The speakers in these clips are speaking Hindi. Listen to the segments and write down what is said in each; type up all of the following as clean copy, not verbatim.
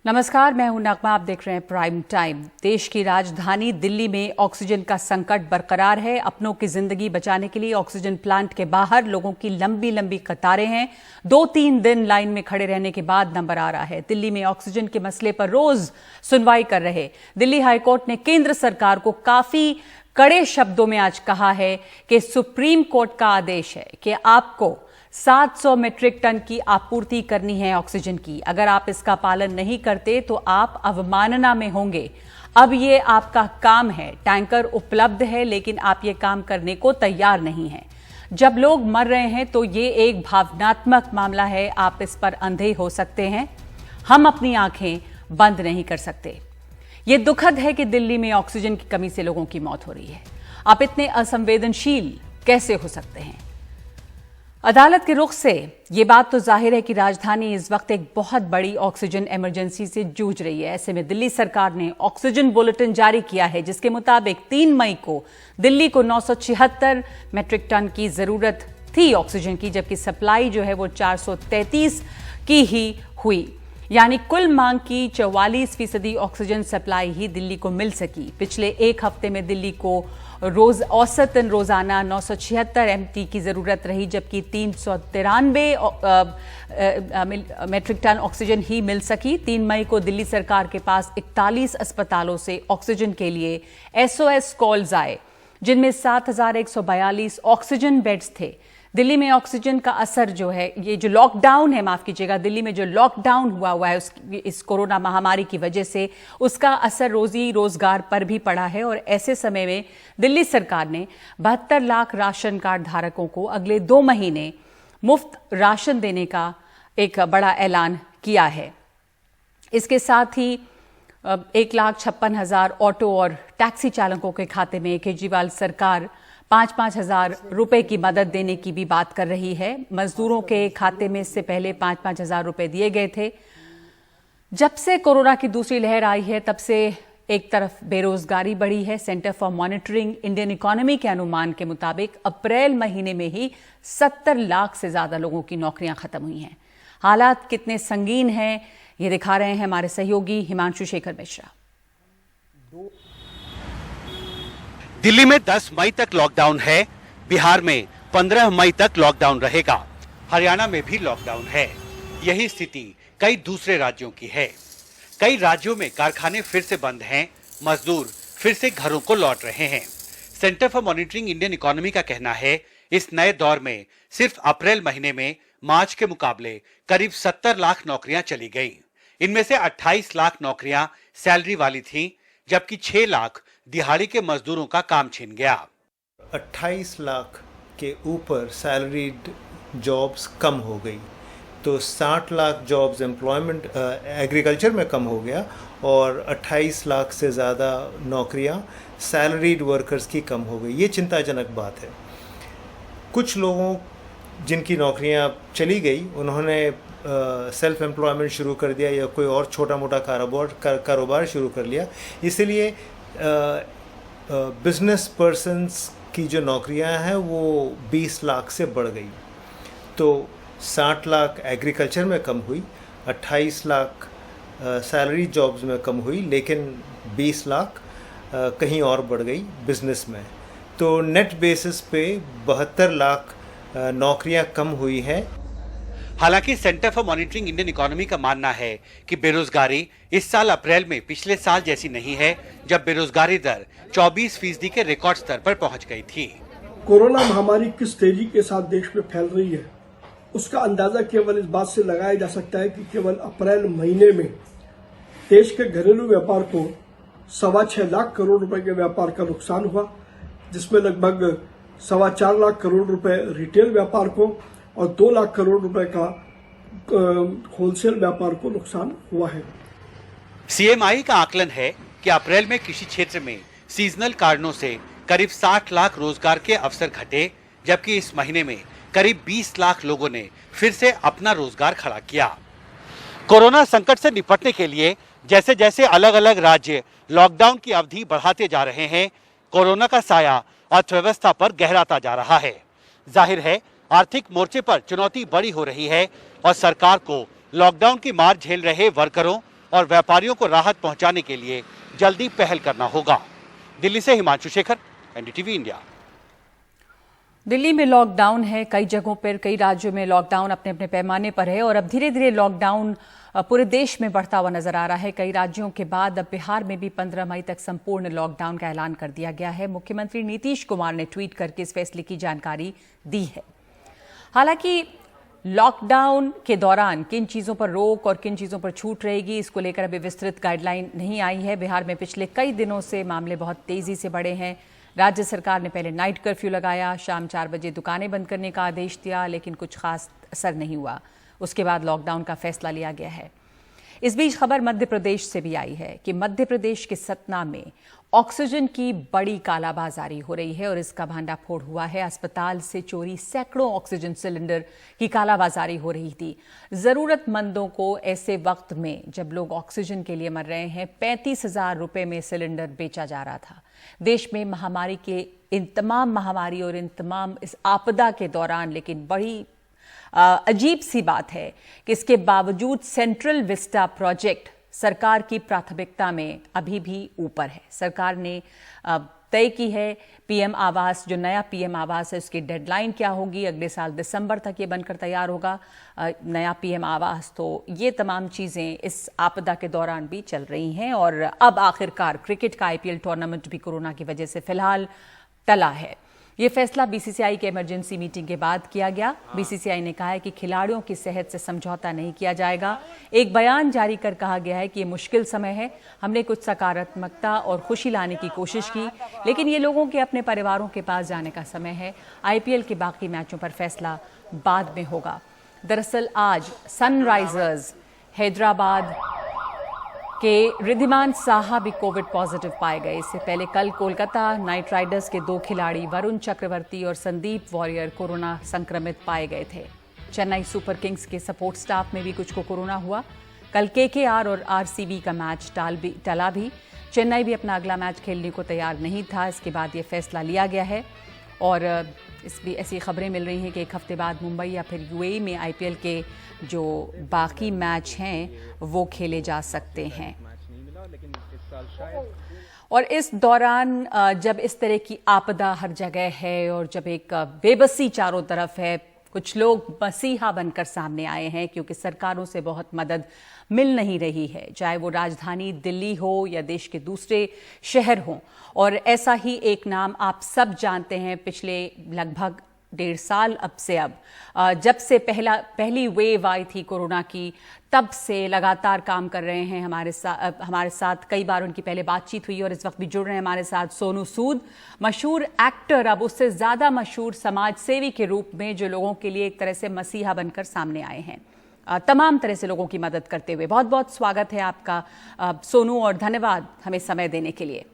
नमस्कार, मैं हूं नगमा। आप देख रहे हैं प्राइम टाइम। देश की राजधानी दिल्ली में ऑक्सीजन का संकट बरकरार है। अपनों की जिंदगी बचाने के लिए ऑक्सीजन प्लांट के बाहर लोगों की लंबी लंबी कतारें हैं। 2-3 दिन लाइन में खड़े रहने के बाद नंबर आ रहा है। दिल्ली में ऑक्सीजन के मसले पर रोज सुनवाई कर रहे दिल्ली हाईकोर्ट ने केंद्र सरकार को काफी कड़े शब्दों में आज कहा है कि सुप्रीम कोर्ट का आदेश है कि आपको 700 मीट्रिक टन की आपूर्ति करनी है ऑक्सीजन की। अगर आप इसका पालन नहीं करते तो आप अवमानना में होंगे। अब ये आपका काम है। टैंकर उपलब्ध है, लेकिन आप ये काम करने को तैयार नहीं हैं। जब लोग मर रहे हैं तो ये एक भावनात्मक मामला है। आप इस पर अंधे हो सकते हैं, हम अपनी आंखें बंद नहीं कर सकते। ये दुखद है कि दिल्ली में ऑक्सीजन की कमी से लोगों की मौत हो रही है। आप इतने असंवेदनशील कैसे हो सकते हैं? अदालत के रुख से ये बात तो जाहिर है कि राजधानी इस वक्त एक बहुत बड़ी ऑक्सीजन इमरजेंसी से जूझ रही है। ऐसे में दिल्ली सरकार ने ऑक्सीजन बुलेटिन जारी किया है, जिसके मुताबिक 3 मई को दिल्ली को 976 मीट्रिक टन की जरूरत थी ऑक्सीजन की, जबकि सप्लाई जो है वो 433 की ही हुई। यानी कुल मांग की 44% ऑक्सीजन सप्लाई ही दिल्ली को मिल सकी। पिछले एक हफ्ते में दिल्ली को औसतन रोजाना 976 MT की जरूरत रही, जबकि 393 मीट्रिक टन ऑक्सीजन ही मिल सकी। 3 मई को दिल्ली सरकार के पास 41 अस्पतालों से ऑक्सीजन के लिए SOS कॉल्स आए, जिनमें 7142 ऑक्सीजन बेड्स थे। दिल्ली में ऑक्सीजन का असर जो है, ये जो लॉकडाउन है, माफ कीजिएगा, दिल्ली में जो लॉकडाउन हुआ है इस कोरोना महामारी की वजह से, उसका असर रोजी रोजगार पर भी पड़ा है। और ऐसे समय में दिल्ली सरकार ने 72 लाख राशन कार्ड धारकों को अगले 2 महीने मुफ्त राशन देने का एक बड़ा ऐलान किया है। इसके साथ ही 1,56,000 ऑटो और टैक्सी चालकों के खाते में केजरीवाल सरकार 5-5 हजार रुपए की मदद देने की भी बात कर रही है। मजदूरों के खाते में इससे पहले 5-5 हजार रुपए दिए गए थे। जब से कोरोना की दूसरी लहर आई है, तब से एक तरफ बेरोजगारी बढ़ी है। Centre for monitoring Indian economy के अनुमान के मुताबिक अप्रैल महीने में ही 70 लाख से ज्यादा लोगों की नौकरियां खत्म हुई हैं। हालात कितने संगीन हैं, ये दिखा रहे हैं हमारे सहयोगी हिमांशु शेखर मिश्रा। दिल्ली में 10 मई तक लॉकडाउन है, बिहार में 15 मई तक लॉकडाउन रहेगा, हरियाणा में भी लॉकडाउन है। यही स्थिति कई दूसरे राज्यों की है। कई राज्यों में कारखाने फिर से बंद हैं, मजदूर फिर से घरों को लौट रहे हैं। Centre for monitoring Indian economy का कहना है, इस नए दौर में सिर्फ अप्रैल महीने में मार्च के मुकाबले करीब 70 लाख नौकरियां चली गईं। इनमें से 28 लाख नौकरियां सैलरी वाली थीं, जबकि 6 लाख दिहाड़ी के मजदूरों का काम छीन गया। 28 लाख के ऊपर सैलरीड जॉब्स कम हो गई, तो 60 लाख जॉब्स एम्प्लॉयमेंट एग्रीकल्चर में कम हो गया और 28 लाख से ज़्यादा नौकरियां सैलरीड वर्कर्स की कम हो गई। ये चिंताजनक बात है। कुछ लोगों जिनकी नौकरियां चली गई, उन्होंने सेल्फ एम्प्लॉयमेंट शुरू कर दिया या कोई और छोटा मोटा कारोबार शुरू कर लिया। इसलिए बिजनेस पर्सन्स की जो नौकरियां हैं वो 20 लाख से बढ़ गई। तो 60 लाख एग्रीकल्चर में कम हुई, 28 लाख सैलरी जॉब्स में कम हुई, लेकिन 20 लाख कहीं और बढ़ गई बिजनेस में। तो नेट बेसिस पे 72 लाख नौकरियां कम हुई हैं। हालांकि centre for monitoring Indian economy का मानना है कि बेरोजगारी इस साल अप्रैल में पिछले साल जैसी नहीं है, जब बेरोजगारी दर 24% के रिकॉर्ड स्तर पर पहुंच गई थी। कोरोना महामारी किस तेजी के साथ देश में फैल रही है, उसका अंदाजा केवल इस बात से लगाया जा सकता है कि केवल अप्रैल महीने में देश के घरेलू व्यापार को 6.25 लाख करोड़ रुपए के व्यापार का नुकसान हुआ, जिसमें लगभग 4.25 लाख करोड़ रुपए रिटेल व्यापार को और 2 लाख करोड़ रुपए का होलसेल व्यापार को नुकसान हुआ है। CMI का आकलन है कि अप्रैल में कृषि क्षेत्र में सीजनल कारणों से करीब 60 लाख रोजगार के अवसर घटे, जबकि इस महीने में करीब 20 लाख लोगों ने फिर से अपना रोजगार खड़ा किया। कोरोना संकट से निपटने के लिए जैसे जैसे अलग अलग राज्य लॉकडाउन की अवधि बढ़ाते जा रहे हैं, कोरोना का साया अर्थव्यवस्था पर गहराता जा रहा है। जाहिर है, आर्थिक मोर्चे पर चुनौती बड़ी हो रही है और सरकार को लॉकडाउन की मार झेल रहे वर्करों और व्यापारियों को राहत पहुंचाने के लिए जल्दी पहल करना होगा। दिल्ली से हिमांशु शेखर, एनडीटीवी इंडिया। दिल्ली में लॉकडाउन है, कई जगहों पर, कई राज्यों में लॉकडाउन अपने अपने पैमाने पर है और अब धीरे धीरे लॉकडाउन पूरे देश में बढ़ता हुआ नजर आ रहा है। कई राज्यों के बाद अब बिहार में भी 15 मई तक संपूर्ण लॉकडाउन का ऐलान कर दिया गया है। मुख्यमंत्री नीतीश कुमार ने ट्वीट करके इस फैसले की जानकारी दी है। हालांकि लॉकडाउन के दौरान किन चीजों पर रोक और किन चीजों पर छूट रहेगी, इसको लेकर अभी विस्तृत गाइडलाइन नहीं आई है। बिहार में पिछले कई दिनों से मामले बहुत तेजी से बढ़े हैं। राज्य सरकार ने पहले नाइट कर्फ्यू लगाया, शाम 4 बजे दुकानें बंद करने का आदेश दिया, लेकिन कुछ खास असर नहीं हुआ। उसके बाद लॉकडाउन का फैसला लिया गया है। इस बीच खबर मध्य प्रदेश से भी आई है कि मध्य प्रदेश के सतना में ऑक्सीजन की बड़ी कालाबाजारी हो रही है और इसका भांडाफोड़ हुआ है। अस्पताल से चोरी सैकड़ों ऑक्सीजन सिलेंडर की कालाबाजारी हो रही थी। जरूरतमंदों को ऐसे वक्त में जब लोग ऑक्सीजन के लिए मर रहे हैं, 35,000 रुपए में सिलेंडर बेचा जा रहा था। देश में महामारी के इन तमाम इस आपदा के दौरान लेकिन बड़ी अजीब सी बात है कि इसके बावजूद सेंट्रल विस्टा प्रोजेक्ट सरकार की प्राथमिकता में अभी भी ऊपर है। सरकार ने तय की है पीएम आवास, जो नया पीएम आवास है उसकी डेडलाइन क्या होगी, अगले साल दिसंबर तक ये बनकर तैयार होगा नया पीएम आवास। तो ये तमाम चीज़ें इस आपदा के दौरान भी चल रही हैं और अब आखिरकार क्रिकेट का आईपीएल टूर्नामेंट भी कोरोना की वजह से फिलहाल टला है। ये फैसला बीसीसीआई के इमरजेंसी मीटिंग के बाद किया गया। बीसीसीआई ने कहा है कि खिलाड़ियों की सेहत से समझौता नहीं किया जाएगा। एक बयान जारी कर कहा गया है कि ये मुश्किल समय है, हमने कुछ सकारात्मकता और खुशी लाने की कोशिश की, लेकिन ये लोगों के अपने परिवारों के पास जाने का समय है। आईपीएल के बाकी मैचों पर फैसला बाद में होगा। दरअसल आज सनराइजर्स हैदराबाद के रिद्धिमान साहा भी कोविड पॉजिटिव पाए गए। इससे पहले कल कोलकाता नाइट राइडर्स के 2 खिलाड़ी वरुण चक्रवर्ती और संदीप वॉरियर कोरोना संक्रमित पाए गए थे। चेन्नई सुपर किंग्स के सपोर्ट स्टाफ में भी कुछ को कोरोना हुआ। कल केकेआर और आरसीबी का मैच टला भी। चेन्नई भी अपना अगला मैच खेलने को तैयार नहीं था। इसके बाद ये फैसला लिया गया है और ऐसी खबरें मिल रही हैं कि एक हफ्ते बाद मुंबई या फिर यूएई में आईपीएल के जो बाकी मैच हैं वो खेले जा सकते हैं। और इस दौरान जब इस तरह की आपदा हर जगह है और जब एक बेबसी चारों तरफ है, कुछ लोग मसीहा बनकर सामने आए हैं क्योंकि सरकारों से बहुत मदद मिल नहीं रही है, चाहे वो राजधानी दिल्ली हो या देश के दूसरे शहर हों। और ऐसा ही एक नाम आप सब जानते हैं, पिछले लगभग 1.5 साल जब से पहली वेव आई थी कोरोना की, तब से लगातार काम कर रहे हैं हमारे साथ। कई बार उनकी पहले बातचीत हुई और इस वक्त भी जुड़ रहे हैं हमारे साथ सोनू सूद, मशहूर एक्टर, अब उससे ज़्यादा मशहूर समाज सेवी के रूप में, जो लोगों के लिए एक तरह से मसीहा बनकर सामने आए हैं, तमाम तरह से लोगों की मदद करते हुए। बहुत बहुत स्वागत है आपका सोनू और धन्यवाद हमें समय देने के लिए।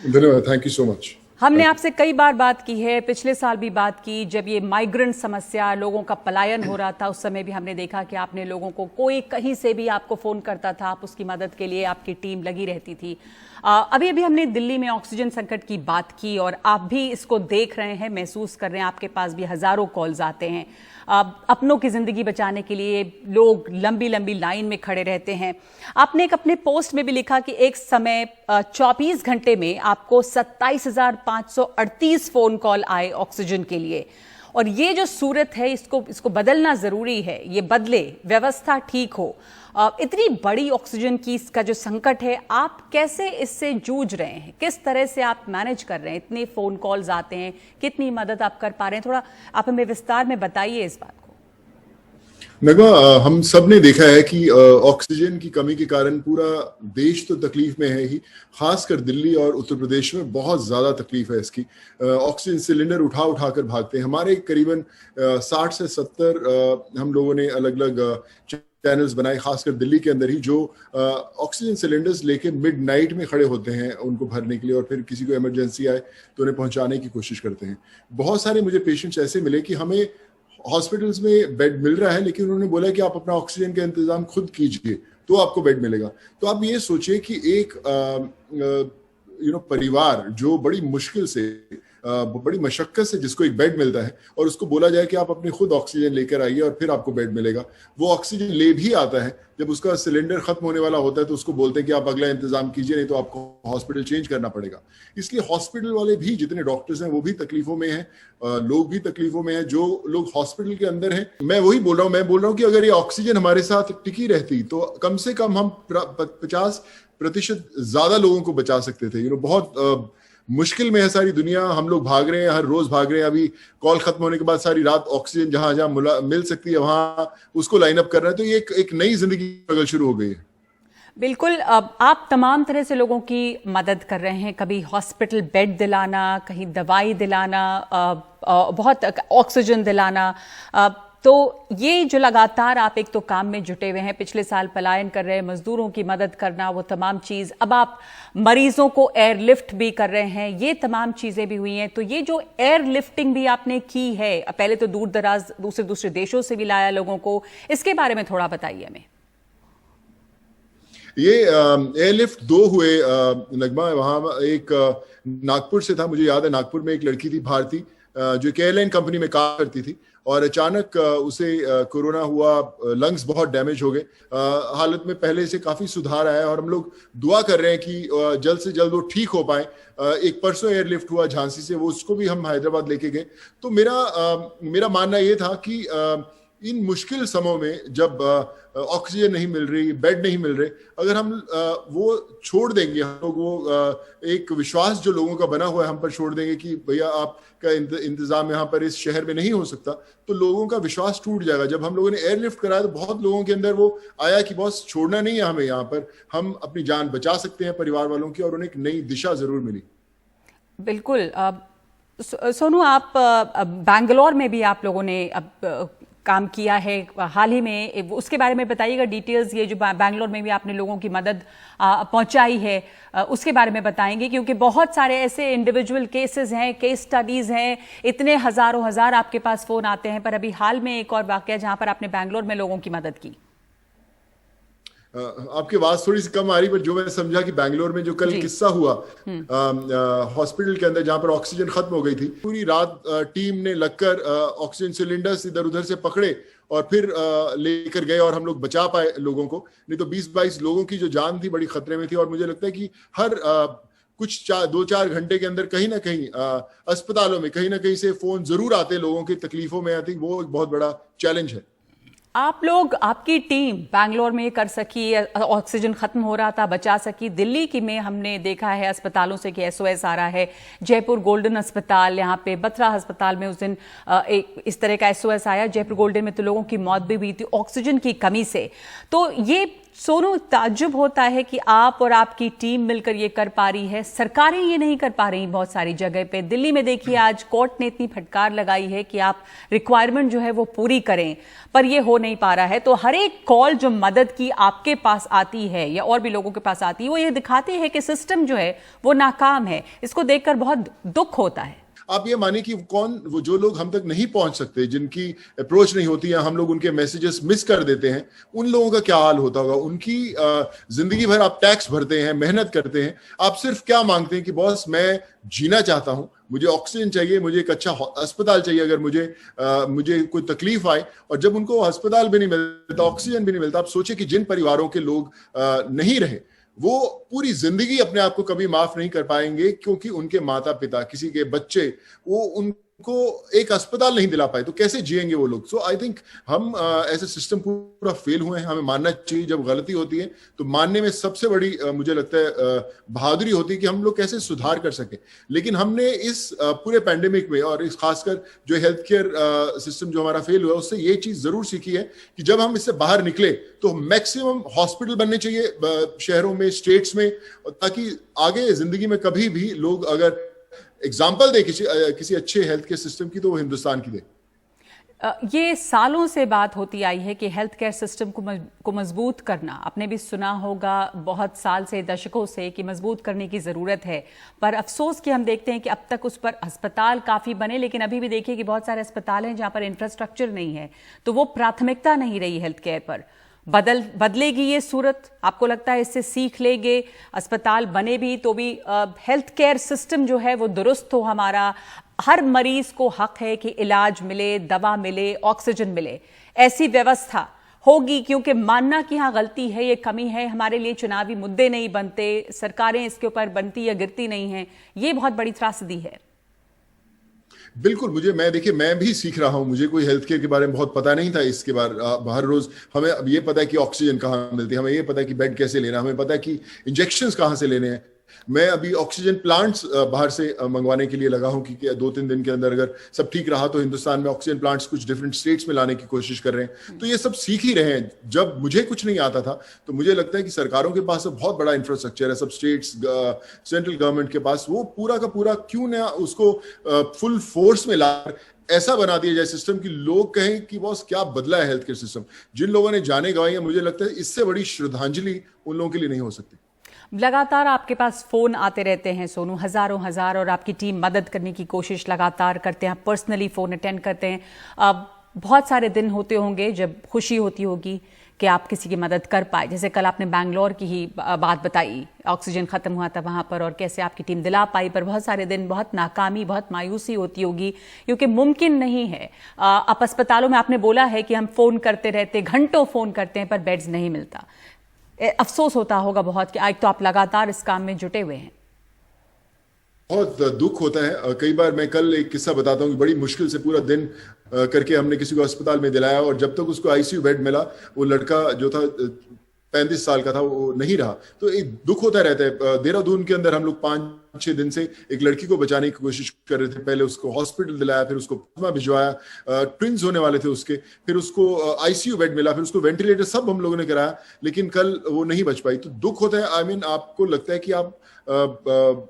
धन्यवाद, थैंक यू सो मच। हमने आपसे कई बार बात की है, पिछले साल भी बात की, जब ये माइग्रेंट समस्या, लोगों का पलायन हो रहा था, उस समय भी हमने देखा कि आपने लोगों को, कोई कहीं से भी आपको फोन करता था, आप उसकी मदद के लिए आपकी टीम लगी रहती थी। अभी हमने दिल्ली में ऑक्सीजन संकट की बात की और आप भी इसको देख रहे हैं, महसूस कर रहे हैं, आपके पास भी हजारों कॉल्स आते हैं। अपनों की जिंदगी बचाने के लिए लोग लंबी लंबी लाइन में खड़े रहते हैं। आपने एक अपने पोस्ट में भी लिखा कि एक समय 24 घंटे में आपको 27,538 फोन कॉल आए ऑक्सीजन के लिए। और ये जो सूरत है, इसको बदलना जरूरी है, ये बदले, व्यवस्था ठीक हो। इतनी बड़ी ऑक्सीजन की इसका जो संकट है, आप कैसे इससे जूझ रहे हैं, किस तरह से आप मैनेज कर रहे हैं? इतने फोन कॉल्स आते हैं, कितनी मदद आप कर पा रहे हैं? थोड़ा आप हमें विस्तार में बताइए इस बात को। नगमा, हम सब ने देखा है कि ऑक्सीजन की कमी के कारण पूरा देश तो तकलीफ में है ही, खासकर दिल्ली और उत्तर प्रदेश में बहुत ज़्यादा तकलीफ है इसकी। ऑक्सीजन सिलेंडर उठा कर भागते हैं। हमारे करीबन 60 से 70 हम लोगों ने अलग अलग चैनल्स बनाए, खासकर दिल्ली के अंदर ही, जो ऑक्सीजन सिलेंडर्स लेके मिडनाइट में खड़े होते हैं उनको भरने के लिए, और फिर किसी को इमरजेंसी आए तो उन्हें पहुंचाने की कोशिश करते हैं। बहुत सारे मुझे पेशेंट्स ऐसे मिले कि हमें हॉस्पिटल्स में बेड मिल रहा है, लेकिन उन्होंने बोला कि आप अपना ऑक्सीजन का इंतजाम खुद कीजिए तो आपको बेड मिलेगा। तो आप ये सोचिए कि एक परिवार जो बड़ी मुश्किल से बड़ी मशक्कत से जिसको एक बेड मिलता है और उसको बोला जाए कि आप अपनी खुद ऑक्सीजन लेकर आइए और फिर आपको बेड मिलेगा, वो ऑक्सीजन ले भी आता है, जब उसका सिलेंडर खत्म होने वाला होता है तो उसको बोलते हैं कि आप अगला इंतजाम कीजिए, नहीं तो आपको हॉस्पिटल चेंज करना पड़ेगा। इसलिए हॉस्पिटल वाले भी, जितने डॉक्टर्स हैं वो भी तकलीफों में हैं, लोग भी तकलीफों में हैं, जो लोग हॉस्पिटल के अंदर हैं। मैं वही बोल रहा हूँ, मैं बोल रहा हूँ कि अगर ये ऑक्सीजन हमारे साथ टिकी रहती तो कम से कम हम 50% ज्यादा लोगों को बचा सकते थे। बहुत मुश्किल में है सारी दुनिया, हम लोग भाग रहे हैं, हर रोज भाग रहे हैं। अभी कॉल खत्म होने के बाद सारी रात ऑक्सीजन जहां जहां मिल सकती है वहां उसको लाइन अप कर रहे हैं, तो ये एक नई जिंदगी स्ट्रगल शुरू हो गई है। बिल्कुल, आप तमाम तरह से लोगों की मदद कर रहे हैं, कभी हॉस्पिटल बेड दिलाना, कहीं दवाई दिलाना, बहुत ऑक्सीजन दिलाना, तो ये जो लगातार आप एक तो काम में जुटे हुए हैं, पिछले साल पलायन कर रहे हैं, मजदूरों की मदद करना, वो तमाम चीज़, अब आप मरीजों को एयरलिफ्ट भी कर रहे हैं, ये तमाम चीज़ें भी हुई हैं। तो ये जो एयरलिफ्टिंग भी आपने की है, पहले तो दूर दराज दूसरे देशों से भी लाया लोगों को, इसके बारे में थोड़ा बताइए हमें। ये एयरलिफ्ट 2 हुए नगमा। वहां एक नागपुर से था, मुझे याद है, नागपुर में एक लड़की थी भारती जो एक एयरलाइन कंपनी में काम करती थी और अचानक उसे कोरोना हुआ, लंग्स बहुत डैमेज हो गए, हालत में पहले से काफी सुधार आया और हम लोग दुआ कर रहे हैं कि जल्द से जल्द वो ठीक हो पाए। एक परसों एयरलिफ्ट हुआ झांसी से, वो उसको भी हम हैदराबाद लेके गए। तो मेरा मानना ये था कि इन मुश्किल समयों में जब ऑक्सीजन नहीं मिल रही, बेड नहीं मिल रहे, अगर हम वो छोड़ देंगे, हम लोग वो एक विश्वास जो लोगों का बना हुआ है हम पर छोड़ देंगे कि भैया आपका इंतजाम यहाँ पर इस शहर में नहीं हो सकता, तो लोगों का विश्वास टूट जाएगा। जब हम लोगों ने एयरलिफ्ट कराया तो बहुत लोगों के अंदर वो आया कि बॉस छोड़ना नहीं है हमें, यहाँ पर हम अपनी जान बचा सकते हैं परिवार वालों की, और उन्हें एक नई दिशा जरूर मिली। बिल्कुल। सोनू, आप बैंगलोर में भी आप लोगों ने काम किया है हाल ही में, उसके बारे में बताइएगा डिटेल्स। ये जो बैंगलोर में भी आपने लोगों की मदद पहुंचाई है, उसके बारे में बताएंगे, क्योंकि बहुत सारे ऐसे इंडिविजुअल केसेस हैं, केस स्टडीज हैं, इतने हजारों हजार आपके पास फोन आते हैं, पर अभी हाल में एक और वाकया जहां पर आपने बैंगलोर में लोगों की मदद की। आपकी आवाज थोड़ी सी कम आ रही, पर जो मैं समझा कि बैंगलोर में जो कल किस्सा हुआ हॉस्पिटल के अंदर जहां पर ऑक्सीजन खत्म हो गई थी, पूरी रात टीम ने लगकर ऑक्सीजन सिलेंडर्स इधर उधर से पकड़े और फिर लेकर गए और हम लोग बचा पाए लोगों को। नहीं तो 20-22 लोगों की जो जान थी बड़ी खतरे में थी। और मुझे लगता है कि हर कुछ 2-4 घंटे के अंदर कहीं ना कहीं अस्पतालों में कहीं ना कहीं से फोन जरूर आते लोगों की तकलीफों में। आई थिंक वो एक बहुत बड़ा चैलेंज है। आप लोग, आपकी टीम बैंगलोर में कर सकी, ऑक्सीजन खत्म हो रहा था, बचा सकी। दिल्ली की में हमने देखा है अस्पतालों से कि SOS आ रहा है। जयपुर गोल्डन अस्पताल, यहाँ पे बत्रा अस्पताल में उस दिन एक इस तरह का SOS आया। जयपुर गोल्डन में तो लोगों की मौत भी हुई थी ऑक्सीजन की कमी से। तो ये सोनू, ताज्जुब होता है कि आप और आपकी टीम मिलकर ये कर पा रही है, सरकारें ये नहीं कर पा रही बहुत सारी जगह पे। दिल्ली में देखिए आज कोर्ट ने इतनी फटकार लगाई है कि आप रिक्वायरमेंट जो है वो पूरी करें, पर ये हो नहीं पा रहा है। तो हर एक कॉल जो मदद की आपके पास आती है या और भी लोगों के पास आती है, वो ये दिखाती है कि सिस्टम जो है वो नाकाम है। इसको देखकर बहुत दुख होता है। आप ये मानिए कि वो जो लोग हम तक नहीं पहुंच सकते, जिनकी अप्रोच नहीं होती, या हम लोग उनके मैसेजेस मिस कर देते हैं, उन लोगों का क्या हाल होता होगा। उनकी जिंदगी भर आप टैक्स भरते हैं, मेहनत करते हैं, आप सिर्फ क्या मांगते हैं कि बॉस मैं जीना चाहता हूं, मुझे ऑक्सीजन चाहिए, मुझे एक अच्छा अस्पताल चाहिए अगर मुझे कोई तकलीफ आए। और जब उनको अस्पताल भी नहीं मिलता, ऑक्सीजन भी नहीं मिलता, आप सोचिए कि जिन परिवारों के लोग नहीं रहे, वो पूरी जिंदगी अपने आप को कभी माफ नहीं कर पाएंगे, क्योंकि उनके माता पिता, किसी के बच्चे, वो उनको एक अस्पताल नहीं दिला पाए, तो कैसे जिएंगे वो लोग। सो आई थिंक हम ऐसे सिस्टम पूरा फेल हुए हैं। हमें मानना चाहिए जब गलती होती है, तो मानने में सबसे बड़ी मुझे लगता है बहादुरी होती है कि हम लोग कैसे सुधार कर सके। लेकिन हमने इस पूरे पैंडेमिक में, और इस खासकर जो हेल्थ केयर सिस्टम जो हमारा फेल हुआ, उससे ये चीज जरूर सीखी है कि जब हम इससे बाहर निकले तो मैक्सिमम हॉस्पिटल बनने चाहिए शहरों में, स्टेट्स में, ताकि आगे जिंदगी में कभी भी लोग अगर एग्जाम्पल दे किसी अच्छे हेल्थ केयर सिस्टम की, तो वो हिंदुस्तान की दे। ये सालों से बात होती आई है कि हेल्थ केयर सिस्टम को मजबूत करना, आपने भी सुना होगा बहुत साल से, दशकों से, कि मजबूत करने की ज़रूरत है। पर अफसोस कि हम देखते हैं कि अब तक उस पर अस्पताल काफ़ी बने, लेकिन अभी भी देखिए कि बहुत सारे अस्पताल हैं जहां पर इंफ्रास्ट्रक्चर नहीं है, तो वो प्राथमिकता नहीं रही हेल्थ केयर पर। बदलेगी ये सूरत? आपको लगता है इससे सीख लेंगे? अस्पताल बने भी तो भी हेल्थ केयर सिस्टम जो है वो दुरुस्त हो हमारा, हर मरीज को हक है कि इलाज मिले, दवा मिले, ऑक्सीजन मिले, ऐसी व्यवस्था होगी? क्योंकि मानना कि हाँ गलती है, ये कमी है, हमारे लिए चुनावी मुद्दे नहीं बनते, सरकारें इसके ऊपर बनती या गिरती नहीं हैं, ये बहुत बड़ी त्रासदी है। बिल्कुल, देखिए मैं भी सीख रहा हूं, मुझे कोई हेल्थ केयर के बारे में बहुत पता नहीं था। इसके बारे हर रोज हमें अब ये पता है कि ऑक्सीजन कहाँ मिलती है, हमें ये पता है कि बेड कैसे लेना, हमें पता है कि इंजेक्शंस कहाँ से लेने हैं। मैं अभी ऑक्सीजन प्लांट्स बाहर से मंगवाने के लिए लगा हूं कि 2-3 दिन के अंदर अगर सब ठीक रहा तो हिंदुस्तान में ऑक्सीजन प्लांट्स कुछ डिफरेंट स्टेट्स में लाने की कोशिश कर रहे हैं। तो ये सब सीख ही रहे हैं। जब मुझे कुछ नहीं आता था तो मुझे लगता है कि सरकारों के पास बहुत बड़ा इंफ्रास्ट्रक्चर है, सब स्टेट्स, सेंट्रल गवर्नमेंट के पास, वो पूरा का पूरा क्यों ना उसको फुल फोर्स में ला ऐसा बना दिया जाए सिस्टम कि लोग कहें कि बॉस क्या बदला है हेल्थ केयर सिस्टम। जिन लोगों ने जाने गंवाई है, मुझे लगता है इससे बड़ी श्रद्धांजलि उन लोगों के लिए नहीं हो सकती। लगातार आपके पास फोन आते रहते हैं सोनू, हजारों हजार, और आपकी टीम मदद करने की कोशिश लगातार करते हैं, पर्सनली फोन अटेंड करते हैं। अब बहुत सारे दिन होते होंगे जब खुशी होती होगी कि आप किसी की मदद कर पाए, जैसे कल आपने बैंगलोर की ही बात बताई, ऑक्सीजन खत्म हुआ था वहां पर और कैसे आपकी टीम दिला पाई, पर बहुत सारे दिन बहुत नाकामी, बहुत मायूसी होती होगी, क्योंकि मुमकिन नहीं है। आप अस्पतालों में आपने बोला है कि हम फोन करते रहते, घंटों फोन करते हैं, पर बेड्स नहीं मिलता। अफसोस होता होगा बहुत कि आज तो आप लगातार इस काम में जुटे हुए हैं। बहुत दुख होता है। कई बार मैं कल एक किस्सा बताता हूँ कि बड़ी मुश्किल से पूरा दिन करके हमने किसी को अस्पताल में दिलाया, और जब तक उसको आईसीयू बेड मिला वो लड़का जो था 35 साल का था, वो नहीं रहा। तो एक दुख होता रहता है। देहरादून के अंदर हम लोग 5-6 दिन से एक लड़की को बचाने की कोशिश कर रहे थे। पहले उसको हॉस्पिटल दिलाया, फिर उसको प्लाज्मा भिजवाया, ट्विंस होने वाले थे उसके, फिर उसको आईसीयू बेड मिला, फिर उसको वेंटिलेटर, सब हम लोगों ने कराया, लेकिन कल वो नहीं बच पाई। तो दुख होता है। I mean, आपको लगता है कि आप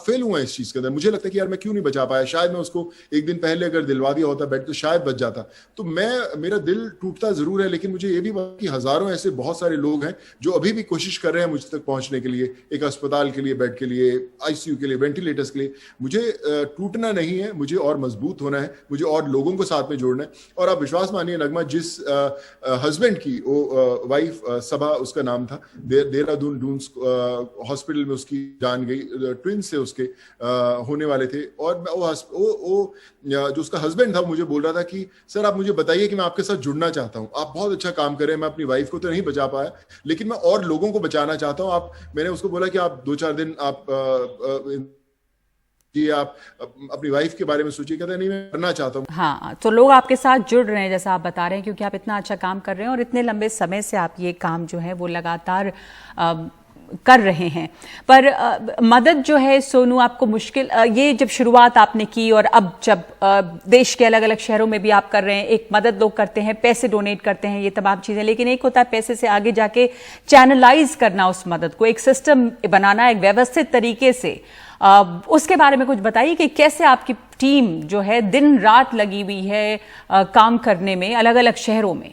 फेल हुए इस चीज के अंदर। मुझे लगता है कि यार मैं क्यों नहीं बचा पाया, शायद मैं उसको एक दिन पहले अगर दिलवा दिया होता बेड तो शायद बच जाता। तो मेरा दिल टूटता जरूर है, लेकिन मुझे ये भी पता कि हजारों ऐसे बहुत सारे लोग हैं जो अभी भी कोशिश कर रहे हैं मुझ तक पहुंचने के लिए, एक अस्पताल के लिए, बेड के लिए, आईसीयू के लिए, वेंटिलेटर्स के लिए। मुझे टूटना नहीं है, मुझे और मजबूत होना है, मुझे और लोगों को साथ में जोड़ना है। और आप विश्वास मानिए नगमा, जिस हस्बैंड की वो वाइफ सभा उसका नाम था, देहरादून डून्स हॉस्पिटल में उसकी जान गई, ट्विंस उसके होने वाले थे, और वो जो उसका हस्बैंड था मुझे बोल रहा था कि सर आप मुझे बताइए कि मैं आपके साथ जुड़ना चाहता हूं, आप बहुत अच्छा काम कर रहे हैं, मैं अपनी वाइफ को तो नहीं बचा पाया लेकिन मैं और लोगों को बचाना चाहता हूं। मैंने उसको बोला कि आप 2-4 दिन आप अपनी वाइफ के बारे में सोचिए। कहते नहीं, मैं करना चाहता हूँ। हाँ, तो लोग आपके साथ जुड़ रहे हैं जैसा आप बता रहे हैं, क्योंकि आप इतना अच्छा काम कर रहे हैं और इतने लंबे समय से आप ये काम जो है वो लगातार कर रहे हैं। पर मदद जो है सोनू, आपको मुश्किल, ये जब शुरुआत आपने की और अब जब देश के अलग अलग शहरों में भी आप कर रहे हैं, एक मदद लोग करते हैं, पैसे डोनेट करते हैं, ये तमाम चीजें, लेकिन एक होता है पैसे से आगे जाके चैनलाइज करना उस मदद को, एक सिस्टम बनाना, एक व्यवस्थित तरीके से। उसके बारे में कुछ बताइए कि कैसे आपकी टीम जो है दिन रात लगी हुई है काम करने में अलग अलग शहरों में।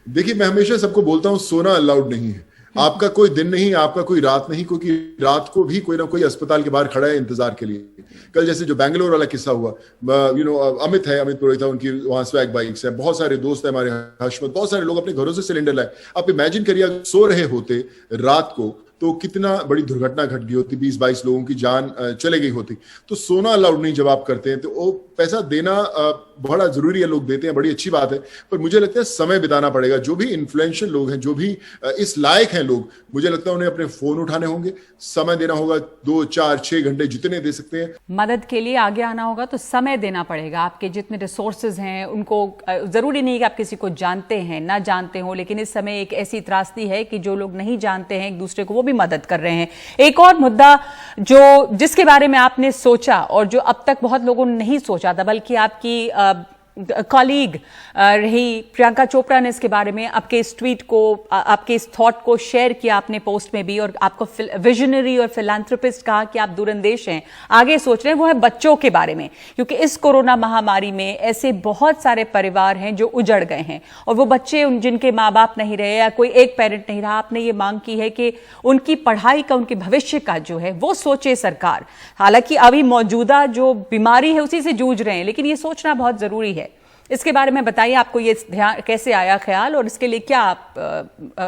देखिए, मैं हमेशा सबको बोलता हूं सोना अलाउड नहीं है। आपका कोई दिन नहीं, आपका कोई रात नहीं, क्योंकि रात को भी कोई ना कोई अस्पताल के बाहर खड़ा है इंतजार के लिए। कल जैसे जो बैंगलोर वाला किस्सा हुआ, अमित पुरोहित, उनकी वहां स्वैग बाइक्स है, बहुत सारे दोस्त हैं हमारे, हशमत, बहुत सारे लोग अपने घरों से सिलेंडर लाए। आप इमेजिन करिए अगर सो रहे होते रात को तो कितना बड़ी दुर्घटना घट गई होती, 20-22 लोगों की जान चले गई होती। तो सोना अलाउड नहीं जब आप करते हैं, तो वो पैसा देना बड़ा जरूरी है, लोग देते हैं, बड़ी अच्छी बात है, पर मुझे लगता है समय बिताना पड़ेगा। जो भी इन्फ्लुएंशियल लोग हैं, जो भी इस लायक हैं लोग, मुझे लगता है उन्हें अपने फोन उठाने होंगे, समय देना होगा, 2-4-6 घंटे जितने दे सकते हैं। मदद के लिए आगे आना होगा तो समय देना पड़ेगा। आपके जितने रिसोर्सेज हैं उनको, जरूरी नहीं कि आप किसी को जानते हैं ना जानते हो, लेकिन इस समय एक ऐसी त्रासदी है कि जो लोग नहीं जानते हैं एक दूसरे को, वो भी मदद कर रहे हैं। एक और मुद्दा जिसके बारे में आपने सोचा और जो अब तक बहुत लोगों ने नहीं सोचा था, बल्कि आपकी कॉलीग रही प्रियंका चोपड़ा ने इसके बारे में आपके इस ट्वीट को, आपके इस थॉट को शेयर किया अपने पोस्ट में भी, और आपको विजनरी और फिलैंथ्रोपिस्ट कहा कि आप दूरंदेश हैं, आगे सोच रहे हैं। वो है बच्चों के बारे में, क्योंकि इस कोरोना महामारी में ऐसे बहुत सारे परिवार हैं जो उजड़ गए हैं, और वो बच्चे जिनके माँ बाप नहीं रहे या कोई एक पेरेंट नहीं रहा, आपने ये मांग की है कि उनकी पढ़ाई का, उनके भविष्य का जो है वो सोचे सरकार। हालांकि अभी मौजूदा जो बीमारी है उसी से जूझ रहे हैं, लेकिन ये सोचना बहुत जरूरी है इसके बारे में बताइए, आपको ये ध्यान कैसे आया ख्याल और इसके लिए क्या आप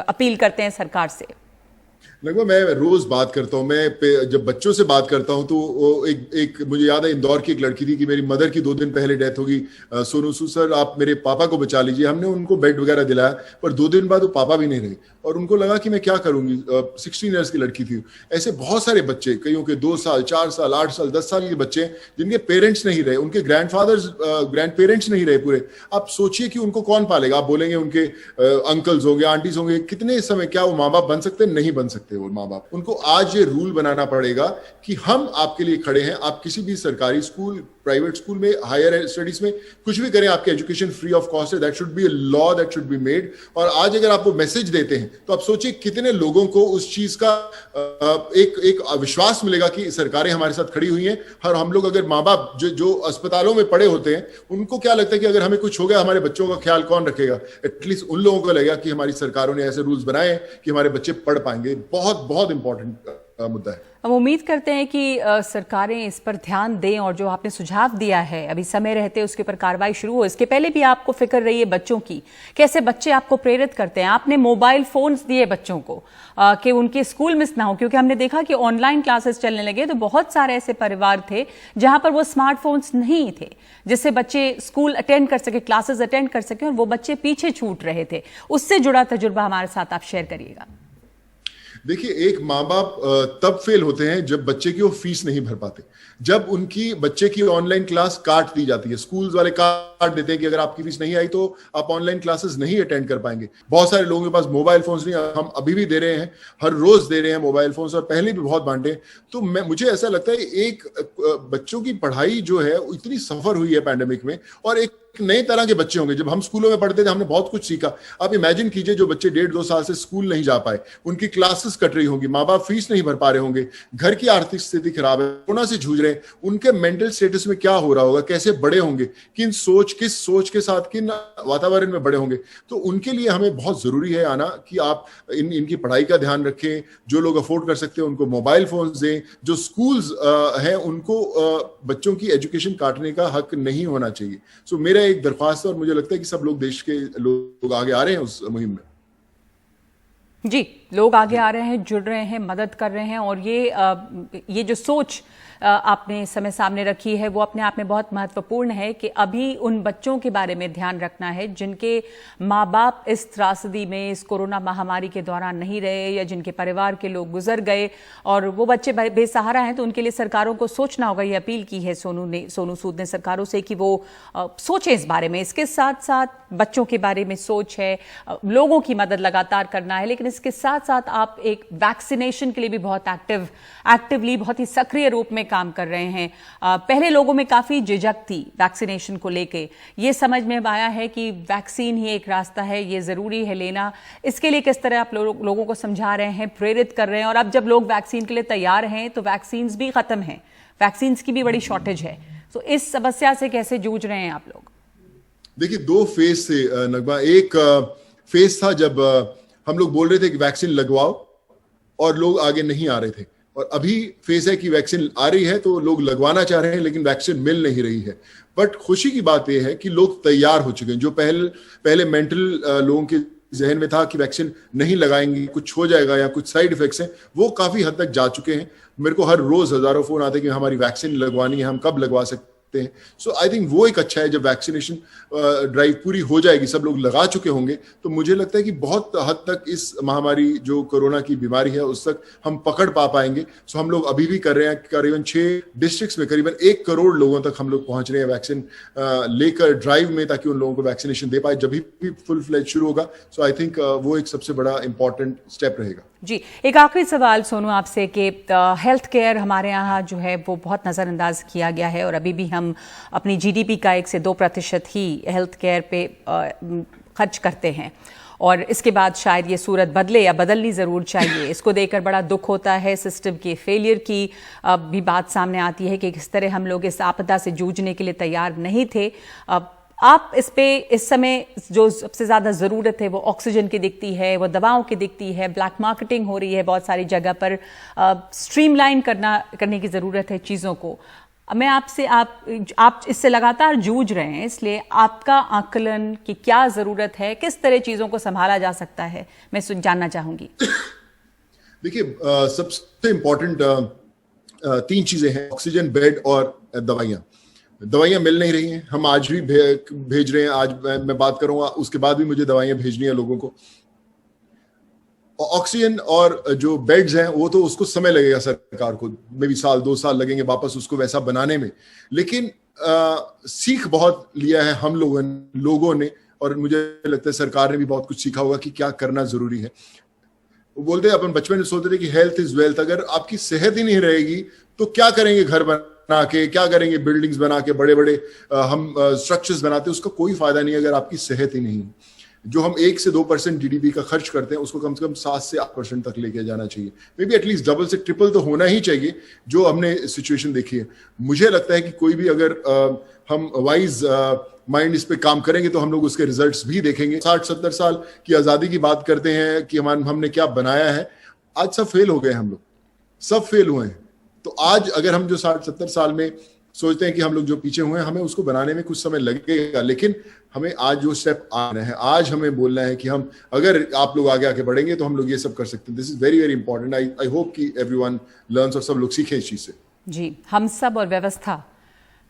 अपील करते हैं सरकार से? लगभग मैं रोज बात करता हूँ, मैं जब बच्चों से बात करता हूँ तो वो एक मुझे याद है, इंदौर की एक लड़की थी कि मेरी मदर की 2 दिन पहले डेथ होगी, सोनू सूद सर आप मेरे पापा को बचा लीजिए। हमने उनको बेड वगैरह दिलाया, पर 2 दिन बाद वो पापा भी नहीं रहे और उनको लगा कि मैं क्या करूंगी। 16 ईयर्स की लड़की थी। ऐसे बहुत सारे बच्चे, कईयों के 2 साल 4 साल 8 साल 10 साल के बच्चे जिनके पेरेंट्स नहीं रहे, उनके ग्रैंड पेरेंट्स नहीं रहे पूरे। आप सोचिए कि उनको कौन पालेगा। आप बोलेंगे उनके अंकल्स होंगे, आंटीज होंगे, कितने समय क्या वो माँ बाप बन सकते? नहीं बन सकते वो माँ बाप। उनको आज ये रूल बनाना पड़ेगा कि हम आपके लिए खड़े हैं। आप किसी भी सरकारी स्कूल, प्राइवेट स्कूल में, हायर स्टडीज में कुछ भी करें, आपकी एजुकेशन फ्री ऑफ कॉस्ट है। That should be a law, that should be made. और आज अगर आप वो मैसेज देते हैं तो आप सोचिए कितने लोगों को उस चीज का एक विश्वास मिलेगा कि सरकारें हमारे साथ खड़ी हुई हैं। और हम लोग अगर माँ बाप जो अस्पतालों में पड़े होते हैं, उनको क्या लगता है कि अगर हमें कुछ हो गया हमारे बच्चों का ख्याल कौन रखेगा? एटलीस्ट उन लोगों को लगेगा कि हमारी सरकारों ने ऐसे रूल्स बनाए कि हमारे बच्चे पढ़ पाएंगे। बहुत बहुत इंपॉर्टेंट मुद्दा है। हम उम्मीद करते हैं कि सरकारें इस पर ध्यान दें और जो आपने सुझाव दिया है अभी समय रहते उसके ऊपर कार्रवाई शुरू हो। इसके पहले भी आपको फिक्र रही है बच्चों की, कैसे बच्चे आपको प्रेरित करते हैं। आपने मोबाइल फोन्स दिए बच्चों को कि उनके स्कूल मिस ना हो, क्योंकि हमने देखा कि ऑनलाइन क्लासेस चलने लगे तो बहुत सारे ऐसे परिवार थे जहां पर वो स्मार्टफोन्स नहीं थे जिससे बच्चे स्कूल अटेंड कर सके, क्लासेस अटेंड कर सके, और वो बच्चे पीछे छूट रहे थे। उससे जुड़ा तजुर्बा हमारे साथ आप शेयर करिएगा। देखिए, एक माँ बाप तब फेल होते हैं जब बच्चे की वो फीस नहीं भर पाते, जब उनकी बच्चे की ऑनलाइन क्लास काट दी जाती है। स्कूल्स वाले काट देते हैं कि अगर आपकी फीस नहीं आई तो आप ऑनलाइन क्लासेस नहीं अटेंड कर पाएंगे। बहुत सारे लोगों के पास मोबाइल फोन्स नहीं, हम अभी भी दे रहे हैं, हर रोज दे रहे हैं मोबाइल फोन्स, और पहले भी बहुत बांटे। तो मुझे ऐसा लगता है एक बच्चों की पढ़ाई जो है इतनी सफर हुई है पैंडेमिक में, और एक नए तरह के बच्चे होंगे। जब हम स्कूलों में पढ़ते थे हमने बहुत कुछ सीखा। आप इमेजिन कीजिए जो बच्चे 1.5-2 साल से स्कूल नहीं जा पाए, उनकी क्लासेस कट रही होंगी, माँ बाप फीस नहीं भर पा रहे होंगे, घर की आर्थिक स्थिति खराब है, कोरोना से जूझ रहे हैं, उनके मेंटल स्टेटस में क्या हो रहा होगा, कैसे बड़े होंगे, किस सोच के साथ किन वातावरण में बड़े होंगे। तो उनके लिए हमें बहुत जरूरी है आना कि आप इनकी पढ़ाई का ध्यान रखें। जो लोग अफोर्ड कर सकते हैं उनको मोबाइल फोन दें। जो स्कूल्स हैं उनको बच्चों की एजुकेशन काटने का हक नहीं होना चाहिए। सो मेरा एक दरख्वास्त है, और मुझे लगता है कि सब लोग, देश के लोग आगे आ रहे हैं उस मुहिम में। जी, लोग आगे आ रहे हैं, जुड़ रहे हैं, मदद कर रहे हैं, और ये जो सोच आपने समय सामने रखी है वो अपने आप में बहुत महत्वपूर्ण है कि अभी उन बच्चों के बारे में ध्यान रखना है जिनके माँ बाप इस त्रासदी में, इस कोरोना महामारी के दौरान नहीं रहे, या जिनके परिवार के लोग गुजर गए और वो बच्चे बेसहारा हैं। तो उनके लिए सरकारों को सोचना होगा। ये अपील की है सोनू सूद ने सरकारों से कि वो सोचें इस बारे में। इसके साथ साथ बच्चों के बारे में सोच है, लोगों की मदद लगातार करना है, लेकिन इसके साथ साथ आप एक वैक्सीनेशन के लिए भी बहुत एक्टिवली, बहुत ही सक्रिय रूप में काम कर रहे हैं। पहले लोगों में काफी झिझक थी वैक्सीनेशन को लेके। ये समझ में आया है कि वैक्सीन ही एक रास्ता है, ये जरूरी है लेना। इसके लिए किस तरह आप लोगों को समझा रहे हैं, प्रेरित कर रहे हैं? और अब जब लोग वैक्सीन के लिए तैयार हैं तो वैक्सीन भी खत्म है, वैक्सीन की भी बड़ी शॉर्टेज है। तो इस समस्या से कैसे जूझ रहे हैं आप लोग? देखिए, 2 फेज से नगमा। एक फेज था जब हम लोग बोल रहे थे कि वैक्सीन लगवाओ, और लोग आगे नहीं आ रहे थे। और अभी फेज है कि वैक्सीन आ रही है तो लोग लगवाना चाह रहे हैं, लेकिन वैक्सीन मिल नहीं रही है। बट खुशी की बात यह है कि लोग तैयार हो चुके हैं। जो पहले मेंटल लोगों के जहन में था कि वैक्सीन नहीं लगाएंगे, कुछ हो जाएगा या कुछ साइड इफेक्ट्स हैं, वो काफी हद तक जा चुके हैं। मेरे को हर रोज हजारों फोन आते हैं कि हमारी वैक्सीन लगवानी है, हम कब लगवा सकते हैं। सो आई थिंक वो एक अच्छा है। जब वैक्सीनेशन ड्राइव पूरी हो जाएगी, सब लोग लगा चुके होंगे, तो मुझे लगता है कि बहुत हद तक इस महामारी जो कोरोना की बीमारी है उस तक हम पकड़ पा पाएंगे। सो हम लोग अभी भी कर रहे हैं। करीबन 6 डिस्ट्रिक्ट्स में करीबन 1 करोड़ लोगों तक हम लोग पहुंच रहे हैं वैक्सीन लेकर ड्राइव में, ताकि उन लोगों को वैक्सीनेशन दे पाए जब भी फुल फ्लेज शुरू होगा। सो आई थिंक वो एक सबसे बड़ा इंपॉर्टेंट स्टेप रहेगा। जी, एक आखिरी सवाल सोनू आपसे कि हेल्थ केयर हमारे यहाँ जो है वो बहुत नज़रअंदाज किया गया है, और अभी भी हम अपनी जीडीपी का 1 से 2% ही हेल्थ केयर पे खर्च करते हैं, और इसके बाद शायद ये सूरत बदले या बदलनी ज़रूर चाहिए। इसको देखकर बड़ा दुख होता है। सिस्टम के फेलियर की भी बात सामने आती है कि किस तरह हम लोग इस आपदा से जूझने के लिए तैयार नहीं थे। आप इस समय जो सबसे ज़्यादा ज़रूरत है वो ऑक्सीजन की दिखती है, वो दवाओं की दिखती है, ब्लैक मार्केटिंग हो रही है बहुत सारी जगह पर, स्ट्रीमलाइन करने की ज़रूरत है चीज़ों को। मैं आपसे आप इससे लगातार जूझ रहे हैं, इसलिए आपका आकलन की क्या जरूरत है, किस तरह चीजों को संभाला जा सकता है, मैं जानना चाहूंगी। देखिए, सबसे इम्पोर्टेंट 3 चीजें हैं: ऑक्सीजन, बेड और दवाइयां मिल नहीं रही हैं। हम आज भी भेज रहे हैं, आज मैं बात करूंगा, उसके बाद भी मुझे दवाइयां भेजनी है लोगों को। ऑक्सीजन और जो बेड्स हैं वो तो उसको समय लगेगा, सरकार को मे भी 1-2 साल लगेंगे वापस उसको वैसा बनाने में, लेकिन सीख बहुत लिया है हम लोगों ने, और मुझे लगता है सरकार ने भी बहुत कुछ सीखा होगा कि क्या करना जरूरी है। वो बोलते हैं, अपन बचपन में सोचते थे कि हेल्थ इज वेल्थ। अगर आपकी सेहत ही नहीं रहेगी तो क्या करेंगे घर बना के, क्या करेंगे बिल्डिंग्स बना के, बड़े बड़े हम स्ट्रक्चर्स बनाते हैं, उसका कोई फायदा नहीं अगर आपकी सेहत ही नहीं। जो हम 1 से 2% जीडीपी का खर्च करते हैं उसको कम से कम 7 से 8% तक लेके जाना चाहिए। मे बी एटलीस्ट डबल से ट्रिपल तो होना ही चाहिए जो हमने सिचुएशन देखी है। मुझे लगता है कि कोई भी अगर हम वाइज माइंड इस पे काम करेंगे तो हम लोग उसके रिजल्ट्स भी देखेंगे। 60-70 साल की आजादी की बात करते हैं कि हमने क्या बनाया है, आज सब फेल हो गए, हम लोग सब फेल हुए हैं। तो आज अगर हम जो 60-70 साल में सोचते हैं कि हम लोग जो पीछे हुए हैं, हमें उसको बनाने में कुछ समय लगेगा, लेकिन हमें आज जो स्टेप आ रहे हैं, आज हमें बोलना है कि हम अगर आप लोग आगे आके बढ़ेंगे तो हम लोग ये सब कर सकते हैं। This is very very important. I hope कि एवरीवन लर्न्स और सब लोग सीखे इस चीज से। जी, हम सब और व्यवस्था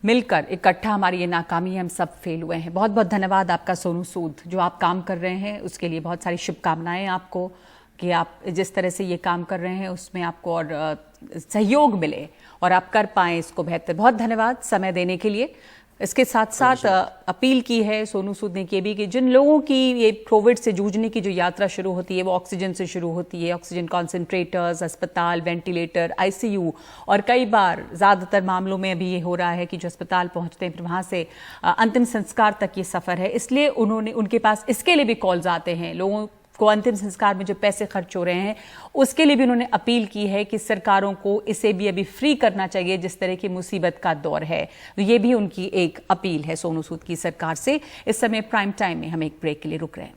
मिलकर इकट्ठा हमारी ये नाकामी है, हम सब फेल हुए हैं। बहुत बहुत धन्यवाद आपका सोनू सूद, जो आप काम कर रहे हैं उसके लिए बहुत सारी शुभकामनाएं आपको, कि आप जिस तरह से ये काम कर रहे हैं उसमें आपको और सहयोग मिले और आप कर पाएं इसको बेहतर। बहुत धन्यवाद समय देने के लिए। इसके साथ साथ अपील की है सोनू सूद ने कि भी कि जिन लोगों की ये कोविड से जूझने की जो यात्रा शुरू होती है वो ऑक्सीजन से शुरू होती है, ऑक्सीजन कॉन्सेंट्रेटर्स, अस्पताल, वेंटिलेटर, आईसीयू, और कई बार ज़्यादातर मामलों में अभी ये हो रहा है कि जो अस्पताल पहुंचते हैं फिर वहाँ से अंतिम संस्कार तक ये सफ़र है। इसलिए उनके पास इसके लिए भी कॉल्स आते हैं, लोगों को अंतिम संस्कार में जो पैसे खर्च हो रहे हैं उसके लिए भी उन्होंने अपील की है कि सरकारों को इसे भी अभी फ्री करना चाहिए जिस तरह की मुसीबत का दौर है। तो ये भी उनकी एक अपील है सोनू सूद की सरकार से। इस समय प्राइम टाइम में हम एक ब्रेक के लिए रुक रहे हैं।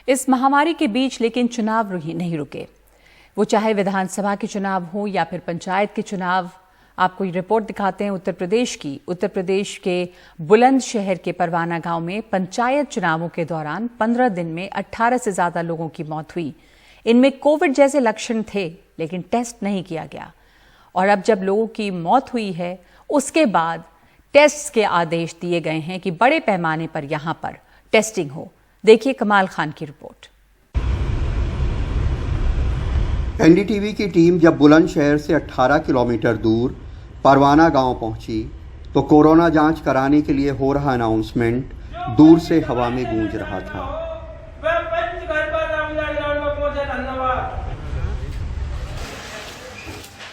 इस महामारी के बीच लेकिन चुनाव नहीं रुके, वो चाहे विधानसभा के चुनाव हो या फिर पंचायत के चुनाव। आपको ये रिपोर्ट दिखाते हैं उत्तर प्रदेश के बुलंदशहर के परवाना गांव में पंचायत चुनावों के दौरान 15 दिन में 18 से ज्यादा लोगों की मौत हुई। इनमें कोविड जैसे लक्षण थे लेकिन टेस्ट नहीं किया गया, और अब जब लोगों की मौत हुई है उसके बाद टेस्ट के आदेश दिए गए हैं कि बड़े पैमाने पर यहां पर टेस्टिंग हो। देखिए कमाल खान की रिपोर्ट। एनडीटीवी की टीम जब बुलंदशहर से 18 किलोमीटर दूर परवाना गांव पहुंची तो कोरोना जांच कराने के लिए हो रहा अनाउंसमेंट दूर से हवा में गूंज रहा था।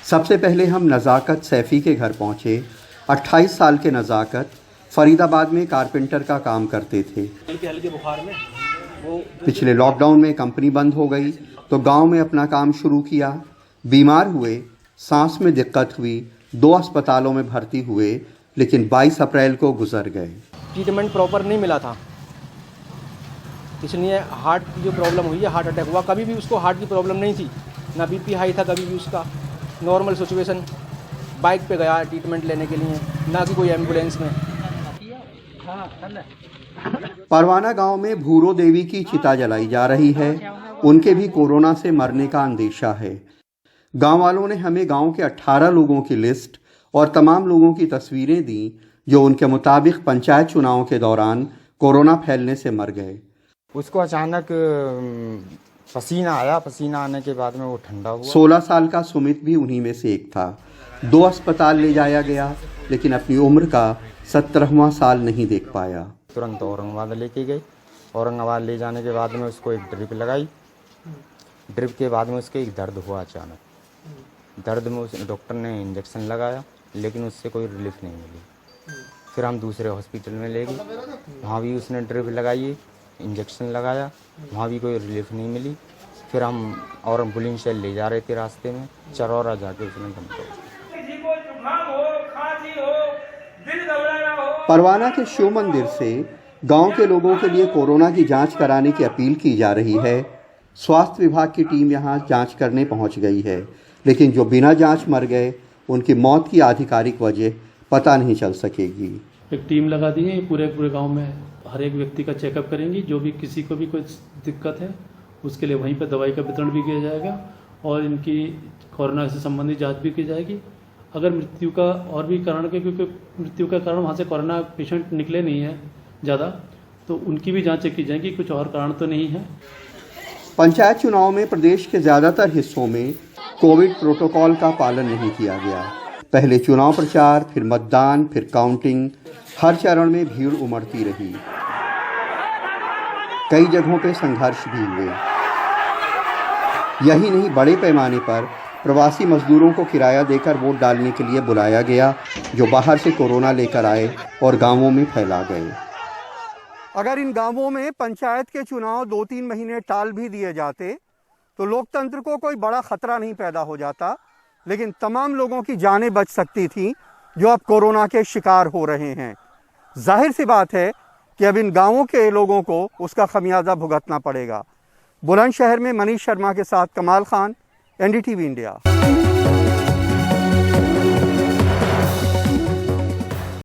सबसे पहले हम नज़ाकत सैफी के घर पहुंचे। 28 साल के नज़ाकत फरीदाबाद में कारपेंटर का काम करते थे। पिछले लॉकडाउन में कंपनी बंद हो गई तो गांव में अपना काम शुरू किया। बीमार हुए, सांस में दिक्कत हुई, 2 अस्पतालों में भर्ती हुए, लेकिन 22 अप्रैल को गुजर गए। ट्रीटमेंट प्रॉपर नहीं मिला था, इसलिए हार्ट की जो प्रॉब्लम हुई है, हार्ट अटैक हुआ। कभी भी उसको हार्ट की प्रॉब्लम नहीं थी, ना बीपी हाई था कभी भी उसका, नॉर्मल सिचुएशन। बाइक पे गया ट्रीटमेंट लेने के लिए, ना कि कोई एम्बुलेंस में। परवाना गांव में भूरो देवी की चिता जलाई जा रही है। उनके भी कोरोना से मरने का अंदेशा है। गांव वालों ने हमें गांव के 18 लोगों की लिस्ट और तमाम लोगों की तस्वीरें दी जो उनके मुताबिक पंचायत चुनाव के दौरान कोरोना फैलने से मर गए। उसको अचानक पसीना आया, पसीना आने के बाद में वो ठंडा हुआ। 16 साल का सुमित भी उन्हीं में से एक था। 2 अस्पताल ले जाया गया लेकिन अपनी उम्र का 17वां साल नहीं देख पाया। तुरंत औरंगाबाद लेके गए। औरंगाबाद ले जाने के बाद में उसको एक ड्रिप लगाई। ड्रिप के बाद में उसके एक दर्द हुआ अचानक। दर्द में उस डॉक्टर ने इंजेक्शन लगाया लेकिन उससे कोई रिलीफ नहीं मिली। फिर हम दूसरे हॉस्पिटल में ले गए, वहाँ भी उसने ड्रिप लगाई, इंजेक्शन लगाया, वहाँ भी कोई रिलीफ नहीं मिली। फिर हम और बुलंदशहर ले जा रहे थे, रास्ते में चरौरा जाके उसने दम तोड़ा। परवाना के शिव मंदिर से गांव के लोगों के लिए कोरोना की जांच कराने की अपील की जा रही है। स्वास्थ्य विभाग की टीम यहां जांच करने पहुंच गई है, लेकिन जो बिना जांच मर गए उनकी मौत की आधिकारिक वजह पता नहीं चल सकेगी। एक टीम लगा दी है, पूरे गांव में हर एक व्यक्ति का चेकअप करेंगी। जो भी किसी को भी कोई दिक्कत है उसके लिए वहीं पर दवाई का वितरण भी किया जाएगा और इनकी कोरोना से संबंधित जांच भी की जाएगी। अगर मृत्यु का और भी कारण के, क्योंकि मृत्यु का कारण वहाँ से कोरोना पेशेंट निकले नहीं है ज़्यादा, तो उनकी भी जांचें की जाएंगी, कुछ और कारण तो नहीं है। पंचायत चुनाव में प्रदेश के ज़्यादातर हिस्सों में कोविड प्रोटोकॉल का पालन नहीं किया गया। पहले चुनाव प्रचार, फिर मतदान, फिर काउंटिंग, हर चरण में भीड़ उमड़ती रही। कई जगहों पे संघर्ष भी हुए। यही नहीं, बड़े पैमाने पर प्रवासी मजदूरों को किराया देकर वोट डालने के लिए बुलाया गया, जो बाहर से कोरोना लेकर आए और गांवों में फैला गए। अगर इन गांवों में पंचायत के चुनाव 2-3 महीने टाल भी दिए जाते तो लोकतंत्र को कोई बड़ा खतरा नहीं पैदा हो जाता, लेकिन तमाम लोगों की जानें बच सकती थीं जो अब कोरोना के शिकार हो रहे हैं। जाहिर सी बात है कि अब इन गांवों के लोगों को उसका खमियाजा भुगतना पड़ेगा। बुलंदशहर में मनीष शर्मा के साथ कमाल खान, NDTV इंडिया।